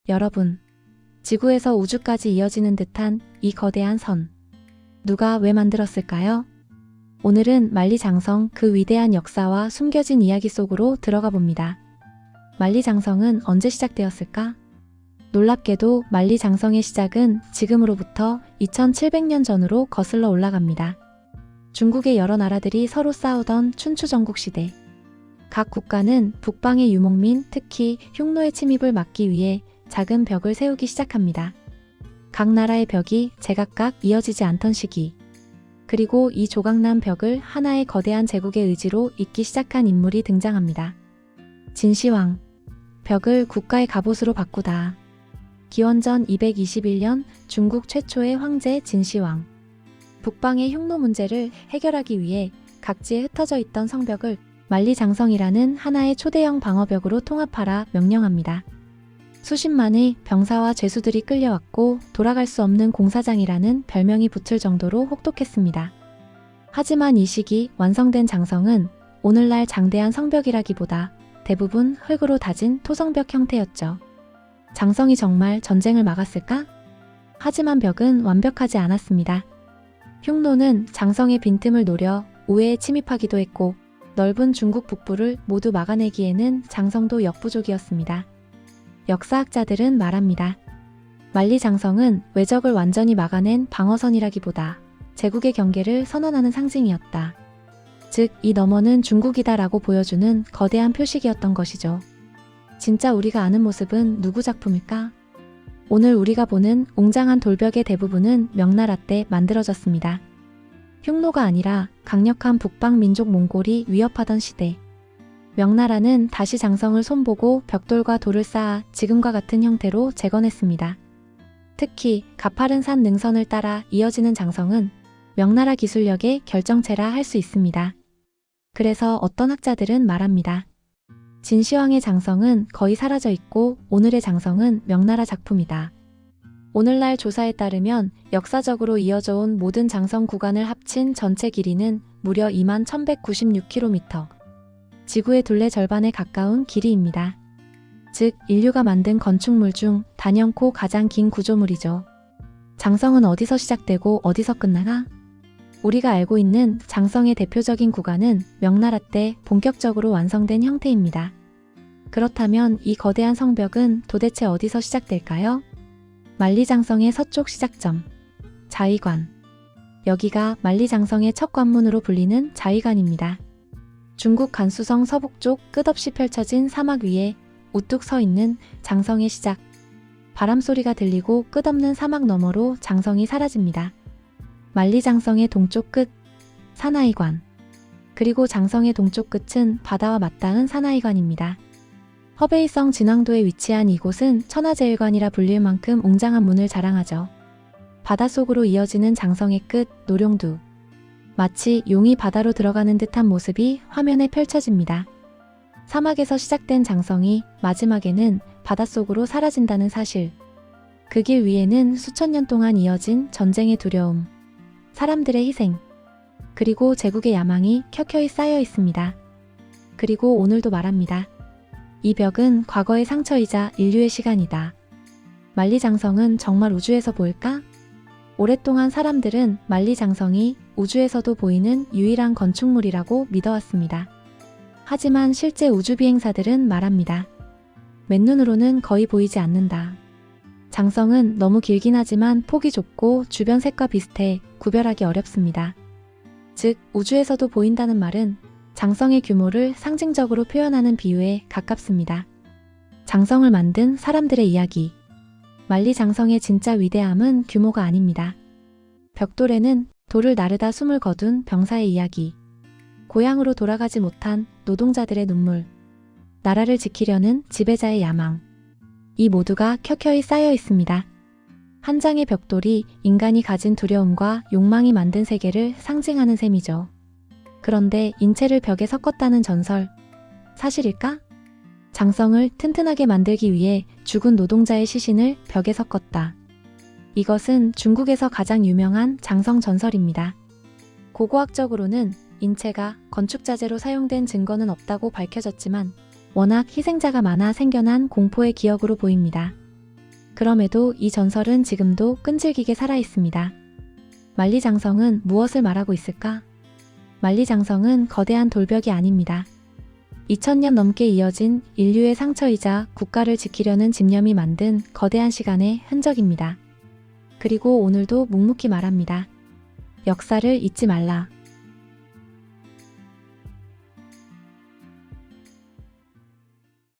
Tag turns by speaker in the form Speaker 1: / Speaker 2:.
Speaker 1: 여러분, 지구에서 우주까지 이어지는 듯한 이 거대한 선. 누가 왜 만들었을까요? 오늘은 만리장성 그 위대한 역사와 숨겨진 이야기 속으로 들어가 봅니다. 만리장성은 언제 시작되었을까? 놀랍게도 만리장성의 시작은 지금으로부터 2700년 전으로 거슬러 올라갑니다. 중국의 여러 나라들이 서로 싸우던 춘추 전국 시대. 각 국가는 북방의 유목민, 특히 흉노의 침입을 막기 위해 작은 벽을 세우기 시작합니다. 각 나라의 벽이 제각각 이어지지 않던 시기. 그리고 이 조각난 벽을 하나의 거대한 제국의 의지로 잇기 시작한 인물이 등장합니다. 진시황. 벽을 국가의 갑옷으로 바꾸다. 기원전 221년 중국 최초의 황제 진시황. 북방의 흉노 문제를 해결하기 위해 각지에 흩어져 있던 성벽을 만리장성이라는 하나의 초대형 방어벽으로 통합하라 명령합니다. 수십만의 병사와 죄수들이 끌려왔고 돌아갈 수 없는 공사장이라는 별명이 붙을 정도로 혹독했습니다. 하지만 이 시기 완성된 장성은 오늘날 장대한 성벽이라기보다 대부분 흙으로 다진 토성벽 형태였죠. 장성이 정말 전쟁을 막았을까? 하지만 벽은 완벽하지 않았습니다. 흉노는 장성의 빈틈을 노려 우회에 침입하기도 했고 넓은 중국 북부를 모두 막아내기에는 장성도 역부족이었습니다. 역사학자들은 말합니다. 만리장성은 외적을 완전히 막아낸 방어선이라기보다 제국의 경계를 선언하는 상징이었다. 즉, 이 너머는 중국이다라고 보여주는 거대한 표식이었던 것이죠. 진짜 우리가 아는 모습은 누구 작품일까? 오늘 우리가 보는 웅장한 돌벽의 대부분은 명나라 때 만들어졌습니다. 흉노가 아니라 강력한 북방 민족 몽골이 위협하던 시대. 명나라는 다시 장성을 손보고 벽돌과 돌을 쌓아 지금과 같은 형태로 재건했습니다. 특히 가파른 산 능선을 따라 이어지는 장성은 명나라 기술력의 결정체라 할 수 있습니다. 그래서 어떤 학자들은 말합니다. 진시황의 장성은 거의 사라져 있고 오늘의 장성은 명나라 작품이다. 오늘날 조사에 따르면 역사적으로 이어져 온 모든 장성 구간을 합친 전체 길이는 무려 21,196km. 지구의 둘레 절반에 가까운 길이입니다. 즉, 인류가 만든 건축물 중 단연코 가장 긴 구조물이죠. 장성은 어디서 시작되고 어디서 끝나나? 우리가 알고 있는 장성의 대표적인 구간은 명나라 때 본격적으로 완성된 형태입니다. 그렇다면 이 거대한 성벽은 도대체 어디서 시작될까요? 만리장성의 서쪽 시작점, 자위관. 여기가 만리장성의 첫 관문으로 불리는 자위관입니다. 중국 간수성 서북쪽 끝없이 펼쳐진 사막 위에 우뚝 서 있는 장성의 시작. 바람소리가 들리고 끝없는 사막 너머로 장성이 사라집니다. 만리장성의 동쪽 끝, 산하이관. 그리고 장성의 동쪽 끝은 바다와 맞닿은 산하이관입니다. 허베이성 진왕도에 위치한 이곳은 천하제일관이라 불릴 만큼 웅장한 문을 자랑하죠. 바닷속으로 이어지는 장성의 끝, 노룡두. 마치 용이 바다로 들어가는 듯한 모습이 화면에 펼쳐집니다. 사막에서 시작된 장성이 마지막에는 바닷속으로 사라진다는 사실. 그 길 위에는 수천 년 동안 이어진 전쟁의 두려움, 사람들의 희생, 그리고 제국의 야망이 켜켜이 쌓여 있습니다. 그리고 오늘도 말합니다. 이 벽은 과거의 상처이자 인류의 시간이다. 만리장성은 정말 우주에서 보일까? 오랫동안 사람들은 만리장성이 우주에서도 보이는 유일한 건축물이라고 믿어왔습니다. 하지만 실제 우주비행사들은 말합니다. 맨눈으로는 거의 보이지 않는다. 장성은 너무 길긴 하지만 폭이 좁고 주변 색과 비슷해 구별하기 어렵습니다. 즉, 우주에서도 보인다는 말은 장성의 규모를 상징적으로 표현하는 비유에 가깝습니다. 장성을 만든 사람들의 이야기. 만리장성의 진짜 위대함은 규모가 아닙니다. 벽돌에는 돌을 나르다 숨을 거둔 병사의 이야기, 고향으로 돌아가지 못한 노동자들의 눈물, 나라를 지키려는 지배자의 야망. 이 모두가 켜켜이 쌓여 있습니다. 한 장의 벽돌이 인간이 가진 두려움과 욕망이 만든 세계를 상징하는 셈이죠. 그런데 인체를 벽에 섞었다는 전설, 사실일까? 장성을 튼튼하게 만들기 위해 죽은 노동자의 시신을 벽에 섞었다. 이것은 중국에서 가장 유명한 장성 전설입니다. 고고학적으로는 인체가 건축자재로 사용된 증거는 없다고 밝혀졌지만 워낙 희생자가 많아 생겨난 공포의 기억으로 보입니다. 그럼에도 이 전설은 지금도 끈질기게 살아있습니다. 만리장성은 무엇을 말하고 있을까? 만리장성은 거대한 돌벽이 아닙니다. 2000년 넘게 이어진 인류의 상처이자 국가를 지키려는 집념이 만든 거대한 시간의 흔적입니다. 그리고 오늘도 묵묵히 말합니다. 역사를 잊지 말라.